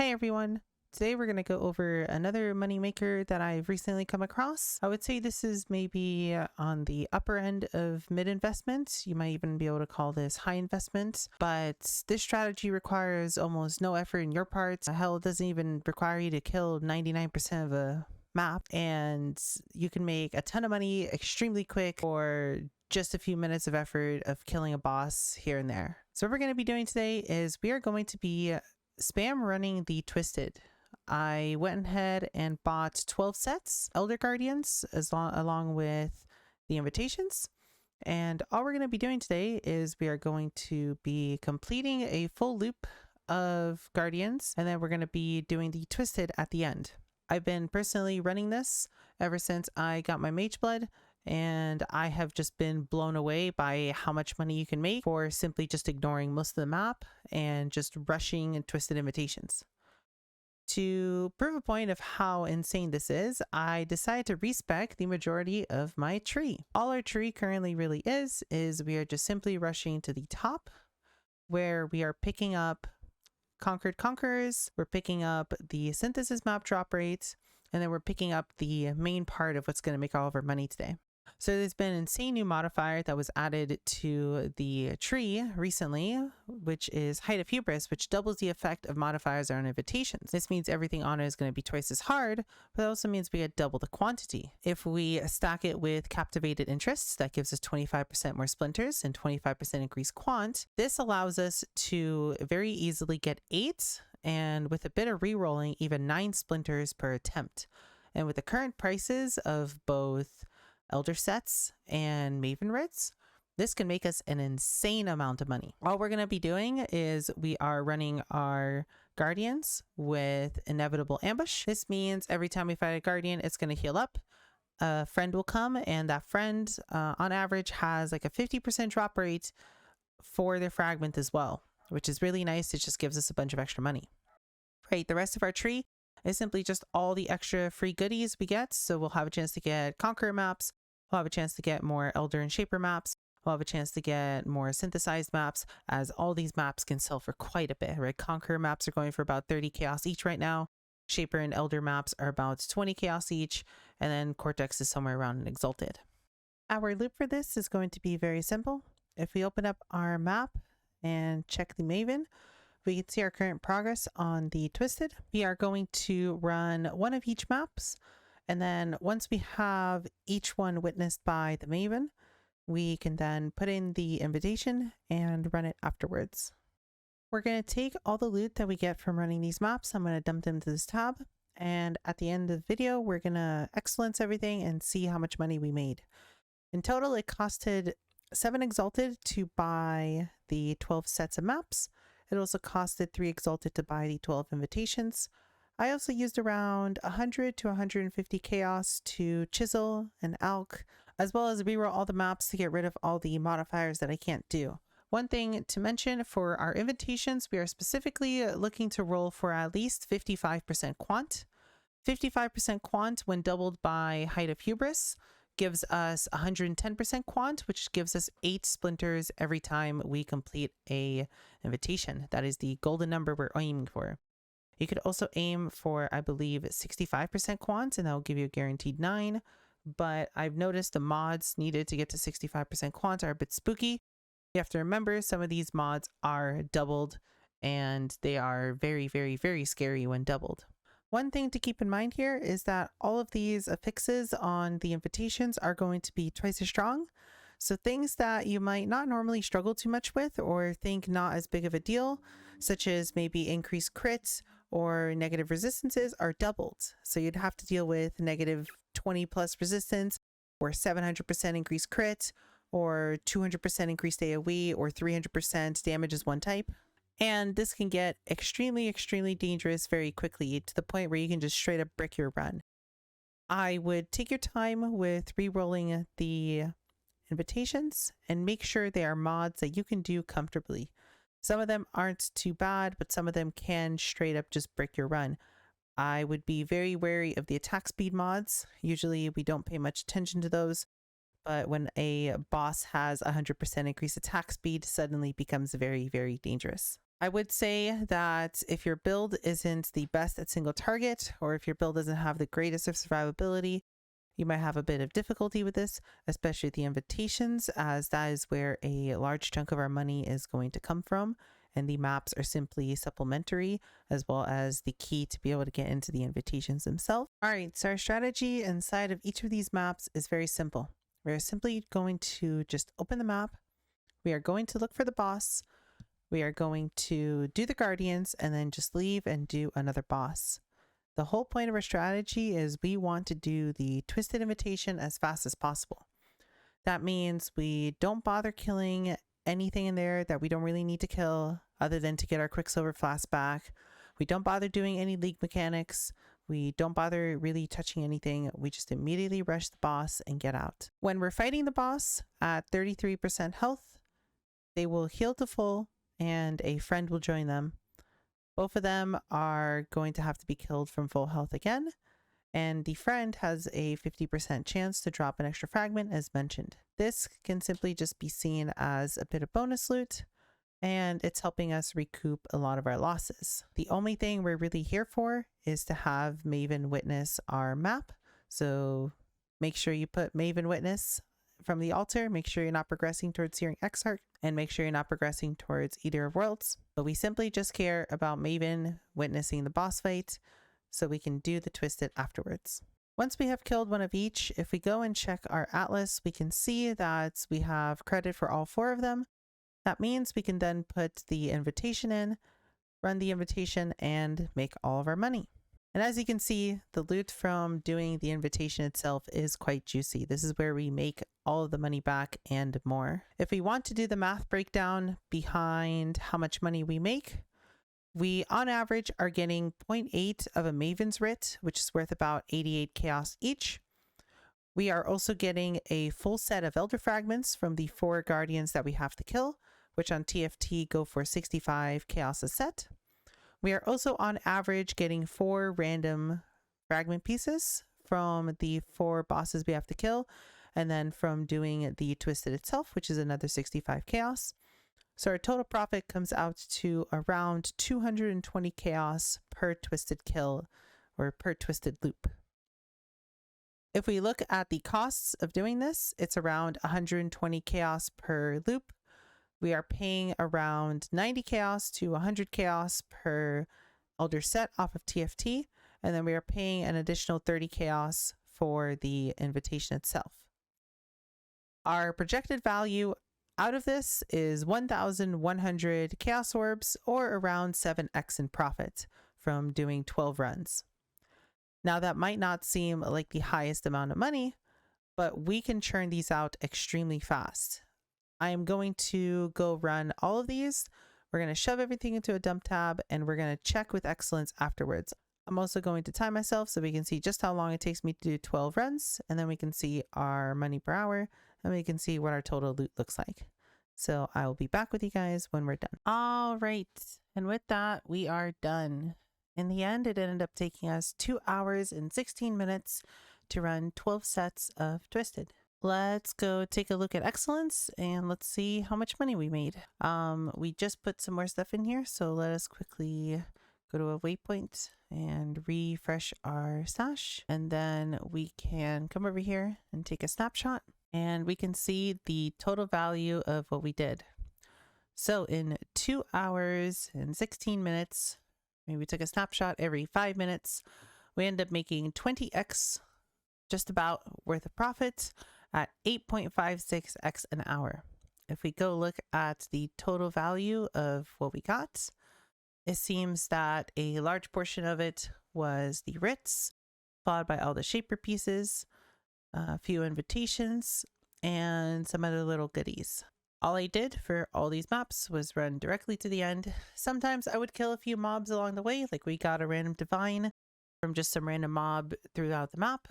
Hey everyone! Today we're going to go over another moneymaker that I've recently come across. I would say this is maybe on the upper end of mid investment. You might even be able to call this high investment, but this strategy requires almost no effort in your part. Hell, it doesn't even require you to kill 99% of a map, and you can make a ton of money extremely quick for just a few minutes of effort of killing a boss here and there. So what we're going to be doing today is we are going to be spam running the Twisted. I went ahead and bought 12 sets, Elder Guardians, along with the invitations. And all we're going to be doing today is we are going to be completing a full loop of Guardians, and then we're going to be doing the Twisted at the end. I've been personally running this ever since I got my Mage Blood, and I have just been blown away by how much money you can make for simply just ignoring most of the map and just rushing Twisted invitations. To prove a point of how insane this is, I decided to respec the majority of my tree. All our tree currently really is we are just simply rushing to the top, where we are picking up Conquered Conquerors, we're picking up the Synthesis map drop rates, and then we're picking up the main part of what's going to make all of our money today. So there's been an insane new modifier that was added to the tree recently, which is Height of Hubris, which doubles the effect of modifiers on invitations. This means everything on it is going to be twice as hard, but it also means we get double the quantity. If we stack it with Captivated Interests, that gives us 25% more splinters and 25% increased quant. This allows us to very easily get 8, and with a bit of rerolling, even 9 splinters per attempt. And with the current prices of both Elder sets and Maven Reds, this can make us an insane amount of money. All we're going to be doing is we are running our Guardians with Inevitable Ambush. This means every time we fight a Guardian, it's going to heal up. A friend will come, and that friend on average has like a 50% drop rate for their fragment as well, which is really nice. It just gives us a bunch of extra money. Right, the rest of our tree is simply just all the extra free goodies we get. So we'll have a chance to get Conqueror maps, we'll have a chance to get more Elder and Shaper maps, we'll have a chance to get more synthesized maps, as all these maps can sell for quite a bit, right? Conqueror maps are going for about 30 chaos each right now. Shaper and Elder maps are about 20 chaos each, and then Cortex is somewhere around an Exalted. Our loop for this is going to be very simple. If we open up our map and check the Maven, we can see our current progress on the Twisted. We are going to run one of each maps, and then once we have each one witnessed by the Maven, we can then put in the invitation and run it afterwards. We're going to take all the loot that we get from running these maps. I'm going to dump them to this tab, and at the end of the video, we're going to excellence everything and see how much money we made. In total, it costed 7 Exalted to buy the 12 sets of maps. It also costed 3 Exalted to buy the 12 invitations. I also used around 100 to 150 chaos to chisel and alch, as well as reroll all the maps to get rid of all the modifiers that I can't do. One thing to mention for our invitations, we are specifically looking to roll for at least 55% quant. 55% quant when doubled by Height of Hubris gives us 110% quant, which gives us 8 splinters every time we complete a invitation. That is the golden number we're aiming for. You could also aim for, I believe, 65% quant, and that will give you a guaranteed 9. But I've noticed the mods needed to get to 65% quant are a bit spooky. You have to remember some of these mods are doubled, and they are very, very, very scary when doubled. One thing to keep in mind here is that all of these affixes on the invitations are going to be twice as strong. So things that you might not normally struggle too much with or think not as big of a deal, such as maybe increased crits or negative resistances, are doubled. So you'd have to deal with negative 20 plus resistance, or 700% increased crit, or 200% increased AoE, or 300% damage as one type. And this can get extremely, extremely dangerous very quickly, to the point where you can just straight up brick your run. I would take your time with re-rolling the invitations and make sure they are mods that you can do comfortably. Some of them aren't too bad, but some of them can straight up just brick your run. I would be very wary of the attack speed mods. Usually we don't pay much attention to those, but when a boss has 100% increased attack speed, suddenly becomes very, very dangerous. I would say that if your build isn't the best at single target, or if your build doesn't have the greatest of survivability, you might have a bit of difficulty with this, especially the invitations, as that is where a large chunk of our money is going to come from. And the maps are simply supplementary, as well as the key to be able to get into the invitations themselves. All right, so our strategy inside of each of these maps is very simple. We're simply going to just open the map. We are going to look for the boss. We are going to do the guardians and then just leave and do another boss. The whole point of our strategy is we want to do the twisted invitation as fast as possible. That means we don't bother killing anything in there that we don't really need to kill other than to get our Quicksilver Flask back. We don't bother doing any league mechanics. We don't bother really touching anything. We just immediately rush the boss and get out. When we're fighting the boss at 33% health, they will heal to full and a friend will join them. Both of them are going to have to be killed from full health again, and the friend has a 50% chance to drop an extra fragment as mentioned. This can simply just be seen as a bit of bonus loot, and it's helping us recoup a lot of our losses. The only thing we're really here for is to have Maven witness our map, so make sure you put Maven witness from the altar, make sure you're not progressing towards Searing Exarch, and make sure you're not progressing towards Eater of Worlds. But we simply just care about Maven witnessing the boss fight so we can do the twisted afterwards. Once we have killed one of each, if we go and check our atlas, we can see that we have credit for all 4 of them. That means we can then put the invitation in, run the invitation, and make all of our money. And as you can see, the loot from doing the invitation itself is quite juicy. This is where we make all of the money back and more. If we want to do the math breakdown behind how much money we make, we on average are getting 0.8 of a Maven's Writ, which is worth about 88 chaos each. We are also getting a full set of Elder Fragments from the 4 guardians that we have to kill, which on TFT go for 65 chaos a set. We are also on average getting 4 random fragment pieces from the 4 bosses we have to kill, and then from doing the twisted itself, which is another 65 chaos. So our total profit comes out to around 220 chaos per twisted kill, or per twisted loop. If we look at the costs of doing this, it's around 120 chaos per loop. We are paying around 90 chaos to 100 chaos per Elder set off of TFT, and then we are paying an additional 30 chaos for the invitation itself. Our projected value out of this is 1,100 chaos orbs, or around 7x in profit from doing 12 runs. Now that might not seem like the highest amount of money, but we can churn these out extremely fast. I am going to go run all of these. We're going to shove everything into a dump tab, and we're going to check with excellence afterwards. I'm also going to time myself so we can see just how long it takes me to do 12 runs, and then we can see our money per hour, and we can see what our total loot looks like. So I will be back with you guys when we're done. All right, and with that, we are done. In the end, it ended up taking us 2 hours and 16 minutes to run 12 sets of Twisted. Let's go take a look at excellence and let's see how much money we made. We just put some more stuff in here, so let us quickly go to a waypoint and refresh our stash, and then we can come over here and take a snapshot, and we can see the total value of what we did. So in 2 hours and 16 minutes, maybe we took a snapshot every 5 minutes, we end up making 20x just about worth of profit at 8.56x an hour. If we go look at the total value of what we got, it seems that a large portion of it was the writs, followed by all the shaper pieces, a few invitations, and some other little goodies. All I did for all these maps was run directly to the end. Sometimes I would kill a few mobs along the way, like we got a random divine from just some random mob throughout the map.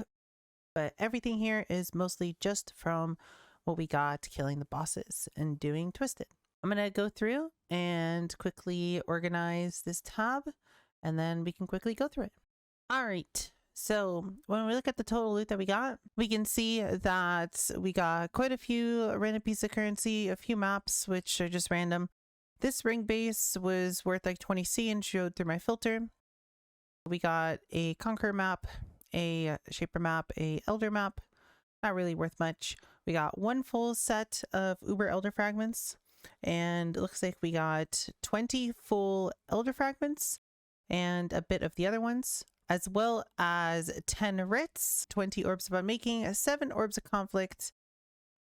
But everything here is mostly just from what we got killing the bosses and doing Twisted. I'm going to go through and quickly organize this tab, and then we can quickly go through it. All right. So when we look at the total loot that we got, we can see that we got quite a few random pieces of currency, a few maps, which are just random. This ring base was worth like 20C and showed through my filter. We got a Conquer map, a Shaper map, a Elder map. Not really worth much. We got one full set of Uber Elder fragments, and it looks like we got 20 full Elder fragments and a bit of the other ones, as well as 10 writs, 20 orbs of unmaking, 7 orbs of conflict,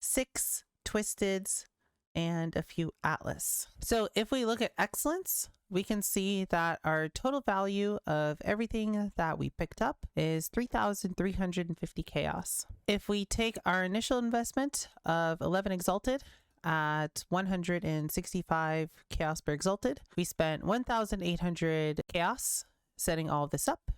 6 twisteds, and a few atlas. So if we look at excellence, we can see that our total value of everything that we picked up is 3,350 chaos. If we take our initial investment of 11 exalted at 165 chaos per exalted, we spent 1,800 chaos setting all of this up.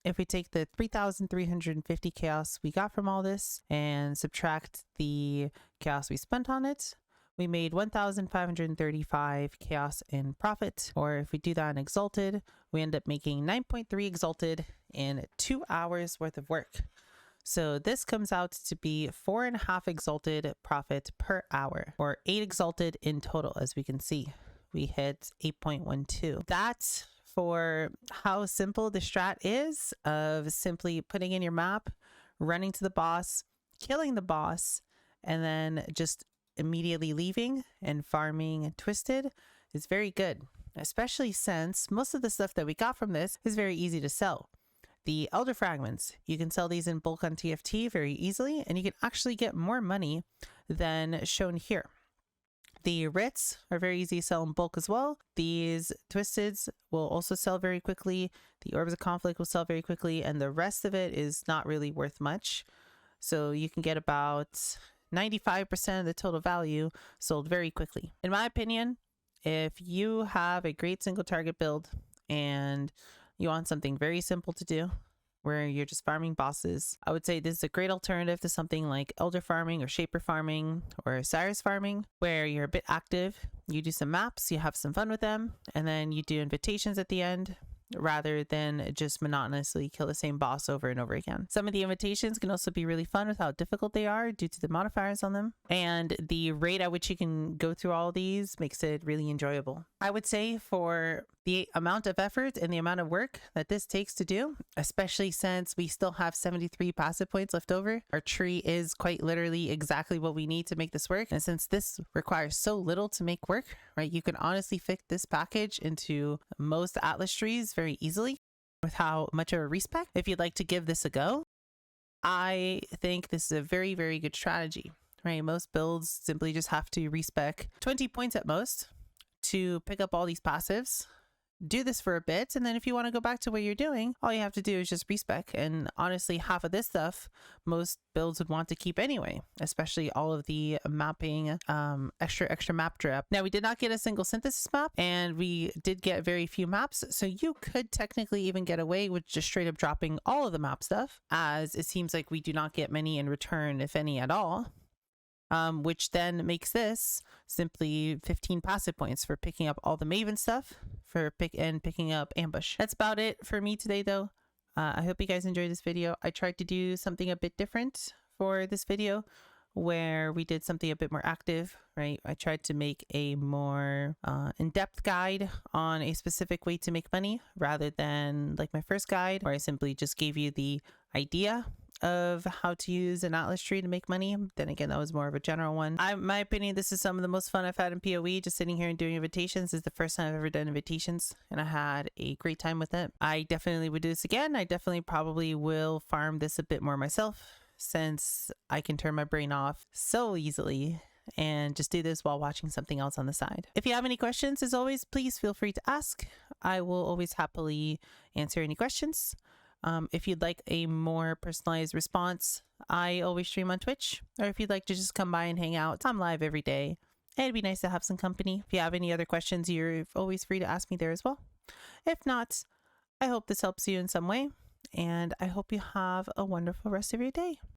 If we take the 3,350 chaos we got from all this and subtract the chaos we spent on it, we made 1,535 chaos in profit. Or if we do that in exalted, we end up making 9.3 exalted in 2 hours worth of work. So this comes out to be 4.5 exalted profit per hour, or 8 exalted in total. As we can see, we hit 8.12. That's for how simple the strat is of simply putting in your map, running to the boss, killing the boss, and then just immediately leaving and farming twisted is very good, especially since most of the stuff that we got from this is very easy to sell. The Elder fragments, you can sell these in bulk on TFT very easily, and you can actually get more money than shown here. The writs are very easy to sell in bulk as well. These twisteds will also sell very quickly. The orbs of conflict will sell very quickly, and the rest of it is not really worth much. So you can get about 95% of the total value sold very quickly. In my opinion, if you have a great single target build and you want something very simple to do where you're just farming bosses, I would say this is a great alternative to something like Elder farming or Shaper farming or Cyrus farming, where you're a bit active, you do some maps, you have some fun with them, and then you do invitations at the end, rather than just monotonously kill the same boss over and over again. Some of the invitations can also be really fun with how difficult they are due to the modifiers on them, and the rate at which you can go through all of these makes it really enjoyable. I would say for the amount of effort and the amount of work that this takes to do, especially since we still have 73 passive points left over, our tree is quite literally exactly what we need to make this work. And since this requires so little to make work, right, you can honestly fit this package into most Atlas trees very easily with how much of a respec. If you'd like to give this a go, I think this is a very, very good strategy, right? Most builds simply just have to respec 20 points at most to pick up all these passives. Do this for a bit, and then if you want to go back to what you're doing, all you have to do is just respec. And honestly, half of this stuff most builds would want to keep anyway, especially all of the mapping, extra map drip. Now, we did not get a single synthesis map, and we did get very few maps, so you could technically even get away with just straight up dropping all of the map stuff, as it seems like we do not get many in return, if any at all. Which then makes this simply 15 passive points for picking up all the Maven stuff, for picking up ambush. That's about it for me today, though. I hope you guys enjoyed this video. I tried to do something a bit different for this video, where we did something a bit more active, right? I tried to make a more in-depth guide on a specific way to make money, rather than like my first guide, where I simply just gave you the idea of how to use an Atlas tree to make money. Then again, that was more of a general one. My opinion, this is some of the most fun I've had in PoE. Just sitting here and doing invitations. This is the first time I've ever done invitations, and I had a great time with it. I definitely would do this again. I definitely probably will farm this a bit more myself, since I can turn my brain off so easily and just do this while watching something else on the side. If you have any questions, as always, please feel free to ask. I will always happily answer any questions. If you'd like a more personalized response, I always stream on Twitch. Or if you'd like to just come by and hang out, I'm live every day. It'd be nice to have some company. If you have any other questions, you're always free to ask me there as well. If not, I hope this helps you in some way, and I hope you have a wonderful rest of your day.